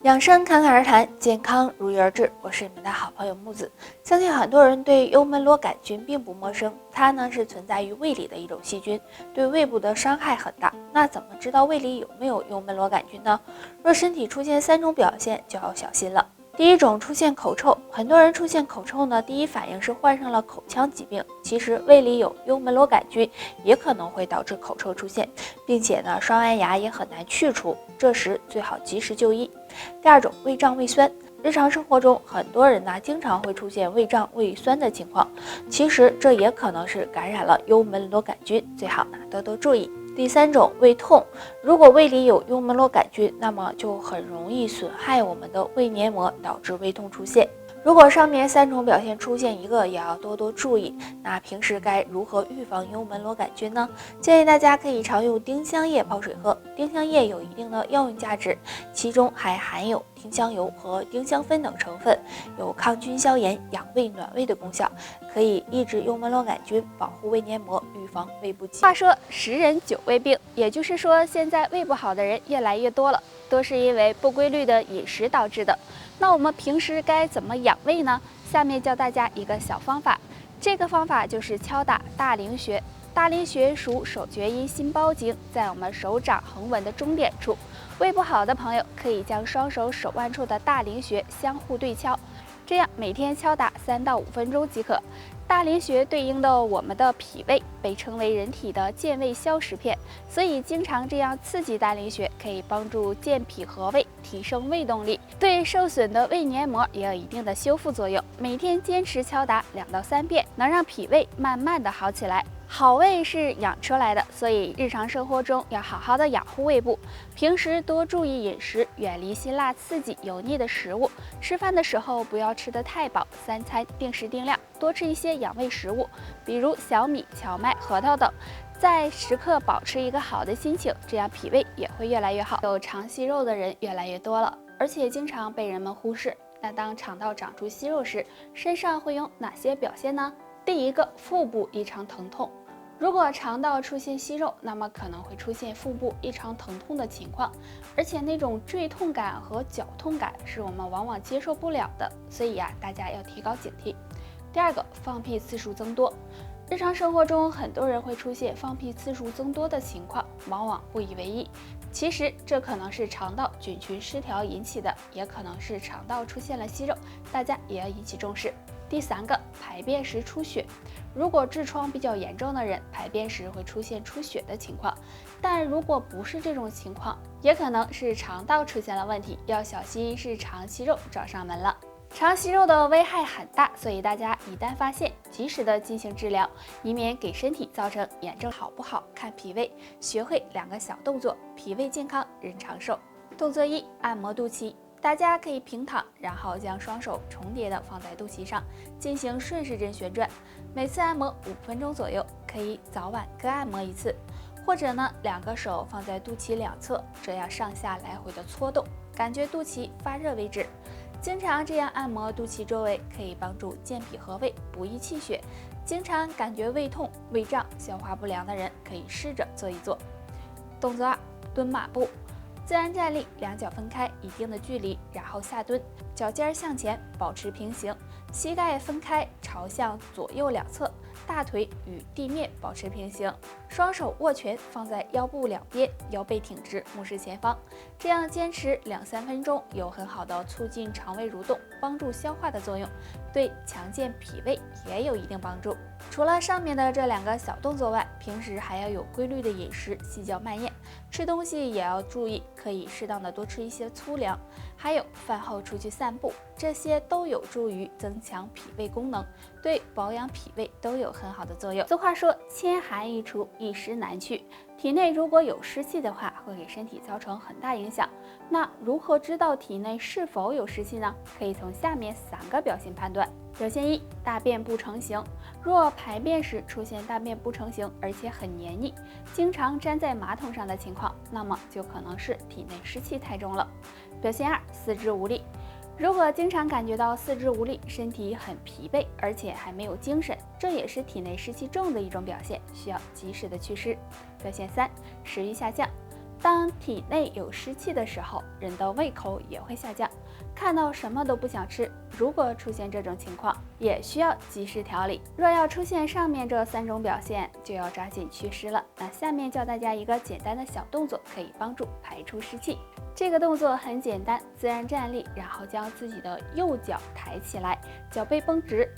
养生侃侃而谈，健康如约而至。我是你们的好朋友木子。相信很多人对幽门螺杆菌并不陌生，它呢是存在于胃里的一种细菌，对胃部的伤害很大。那怎么知道胃里有没有幽门螺杆菌呢？若身体出现3种表现，就要小心了。第一种，出现口臭。很多人出现口臭呢，第一反应是患上了口腔疾病，其实胃里有幽门螺杆菌也可能会导致口臭出现，并且呢刷完牙也很难去除，这时最好及时就医。第二种，胃胀胃酸。日常生活中很多人呢经常会出现胃胀胃酸的情况，其实这也可能是感染了幽门螺杆菌，最好呢多多注意。第三种，胃痛。如果胃里有幽门螺杆菌，那么就很容易损害我们的胃黏膜，导致胃痛出现。如果上面3种表现出现一个，也要多多注意。那平时该如何预防幽门螺杆菌呢？建议大家可以常用丁香叶泡水喝。丁香叶有一定的药用价值，其中还含有丁香油和丁香酚等成分，有抗菌消炎、养胃暖胃的功效，可以抑制幽门螺杆菌，保护胃黏膜，预防胃部疾病。话说10人9胃病，也就是说现在胃不好的人越来越多了，都是因为不规律的饮食导致的。那我们平时该怎么养胃呢？下面教大家一个小方法，这个方法就是敲打大陵穴。大陵穴属手厥阴心包经，在我们手掌横纹的中点处。胃不好的朋友可以将双手手腕处的大陵穴相互对敲，这样每天敲打3到5分钟即可。大陵穴对应的我们的脾胃，被称为人体的健胃消食片，所以经常这样刺激大陵穴，可以帮助健脾和胃，提升胃动力，对受损的胃黏膜也有一定的修复作用。每天坚持敲打2到3遍，能让脾胃慢慢的好起来。好胃是养出来的，所以日常生活中要好好的养护胃部，平时多注意饮食，远离辛辣刺激油腻的食物。吃饭的时候不要吃得太饱，3餐定时定量，多吃一些养胃食物，比如小米、荞麦、核桃等。再时刻保持一个好的心情，这样脾胃也会越来越好。有肠息肉的人越来越多了，而且经常被人们忽视。那当肠道长出息肉时，身上会有哪些表现呢？第一个，腹部异常疼痛。如果肠道出现息肉，那么可能会出现腹部异常疼痛的情况，而且那种坠痛感和绞痛感是我们往往接受不了的，所以大家要提高警惕。第二个，放屁次数增多。日常生活中很多人会出现放屁次数增多的情况，往往不以为意，其实这可能是肠道菌群失调引起的，也可能是肠道出现了息肉，大家也要引起重视。第三个，排便时出血。如果痔疮比较严重的人，排便时会出现出血的情况，但如果不是这种情况，也可能是肠道出现了问题，要小心是肠息肉找上门了。肠息肉的危害很大，所以大家一旦发现，及时的进行治疗，以免给身体造成炎症。好不好看脾胃，学会2个小动作，脾胃健康人长寿。动作1，按摩肚脐。大家可以平躺，然后将双手重叠的放在肚脐上，进行顺时针旋转，每次按摩5分钟左右，可以早晚各按摩1次，或者呢2个手放在肚脐两侧，这样上下来回的搓动，感觉肚脐发热为止。经常这样按摩肚脐周围，可以帮助健脾和胃，补益气血。经常感觉胃痛、胃胀、消化不良的人，可以试着做一做。动作2，蹲马步。自然站立，2脚分开一定的距离，然后下蹲，脚尖向前，保持平行，膝盖分开朝向左右两侧，大腿与地面保持平行，双手握拳放在腰部两边，腰背挺直，目视前方。这样坚持2、3分钟，有很好的促进肠胃蠕动，帮助消化的作用，对强健脾胃也有一定帮助。除了上面的这2个小动作外，平时还要有规律的饮食，细嚼慢咽，吃东西也要注意，可以适当的多吃一些粗粮，还有饭后出去散步，这些都有助于增强脾胃功能，对保养脾胃都有很好的作用。俗话说，千寒易除，一湿难去。体内如果有湿气的话，会给身体造成很大影响。那如何知道体内是否有湿气呢？可以从下面3个表现判断。表现1，大便不成形。若排便时出现大便不成形，而且很黏腻，经常粘在马桶上的情况，那么就可能是体内湿气太重了。表现2，四肢无力。如果经常感觉到四肢无力，身体很疲惫，而且还没有精神，这也是体内湿气重的一种表现，需要及时的祛湿。表现3，食欲下降。当体内有湿气的时候，人的胃口也会下降，看到什么都不想吃。如果出现这种情况，也需要及时调理。若要出现上面这3种表现，就要抓紧祛湿了。那下面教大家一个简单的小动作，可以帮助排出湿气。这个动作很简单，自然站立，然后将自己的右脚抬起来，脚背绷直。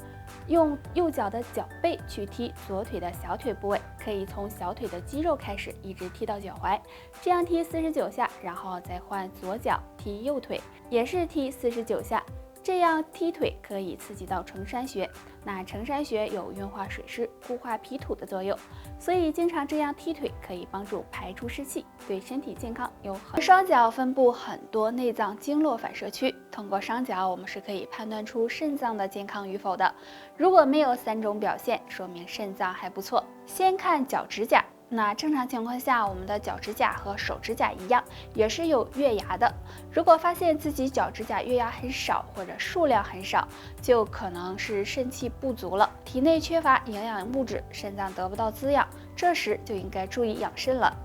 用右脚的脚背去踢左腿的小腿部位，可以从小腿的肌肉开始，一直踢到脚踝，这样踢49下，然后再换左脚踢右腿，也是踢49下。这样踢腿可以刺激到承山穴，那承山穴有运化水湿、固化脾土的作用，所以经常这样踢腿可以帮助排出湿气，对身体健康有很。双脚分布很多内脏经络反射区，通过双脚我们是可以判断出肾脏的健康与否的。如果没有3种表现，说明肾脏还不错。先看脚趾甲。那正常情况下，我们的脚趾甲和手指甲一样，也是有月牙的。如果发现自己脚趾甲月牙很少或者数量很少，就可能是肾气不足了，体内缺乏营养物质，肾脏得不到滋养，这时就应该注意养肾了。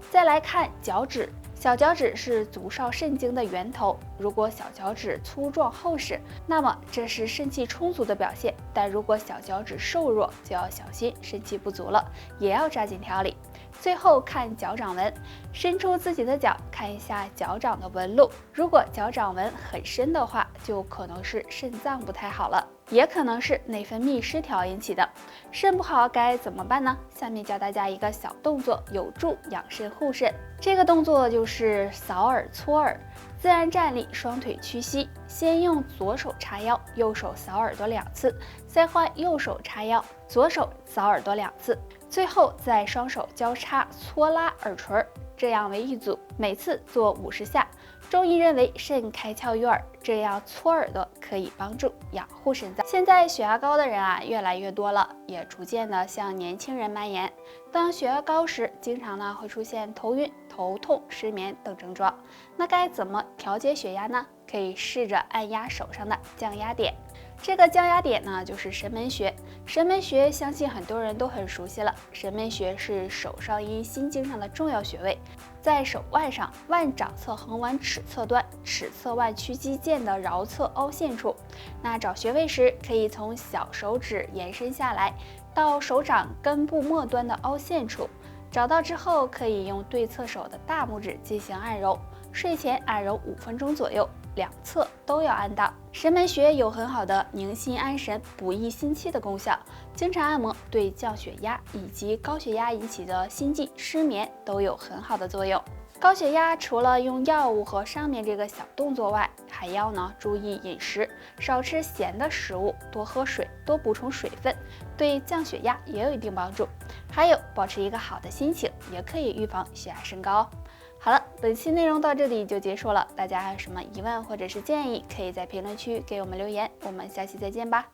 再来看脚趾。小脚趾是足少肾经的源头，如果小脚趾粗壮厚实，那么这是肾气充足的表现。但如果小脚趾瘦弱，就要小心肾气不足了，也要抓紧调理。最后看脚掌纹，伸出自己的脚，看一下脚掌的纹路。如果脚掌纹很深的话，就可能是肾脏不太好了，也可能是内分泌失调引起的。肾不好该怎么办呢？下面教大家一个小动作，有助养肾护肾。这个动作就是扫耳搓耳。自然站立，双腿屈膝，先用左手叉腰，右手扫耳朵2次，再换右手叉腰，左手扫耳朵2次，最后再双手交叉搓拉耳垂，这样为一组，每次做50下。中医认为肾开窍于耳，这样搓耳朵可以帮助养护肾脏。现在血压高的人越来越多了，也逐渐的向年轻人蔓延。当血压高时，经常会出现头晕、头痛、失眠等症状。那该怎么调节血压呢？可以试着按压手上的降压点。这个降压点就是神门穴。神门穴相信很多人都很熟悉了。神门穴是手少阴心经上的重要穴位，在手腕上，腕掌侧横纹尺侧端，尺侧腕屈肌腱的桡侧凹陷处。那找穴位时，可以从小手指延伸下来，到手掌根部末端的凹陷处。找到之后，可以用对侧手的大拇指进行按揉，睡前按揉5分钟左右。2侧都要按到。神门穴有很好的宁心安神、补益心气的功效，经常按摩对降血压以及高血压引起的心悸、失眠都有很好的作用。高血压除了用药物和上面这个小动作外，还要注意饮食，少吃咸的食物，多喝水，多补充水分，对降血压也有一定帮助。还有保持一个好的心情，也可以预防血压升高。好了，本期内容到这里就结束了。大家还有什么疑问或者是建议，可以在评论区给我们留言。我们下期再见吧。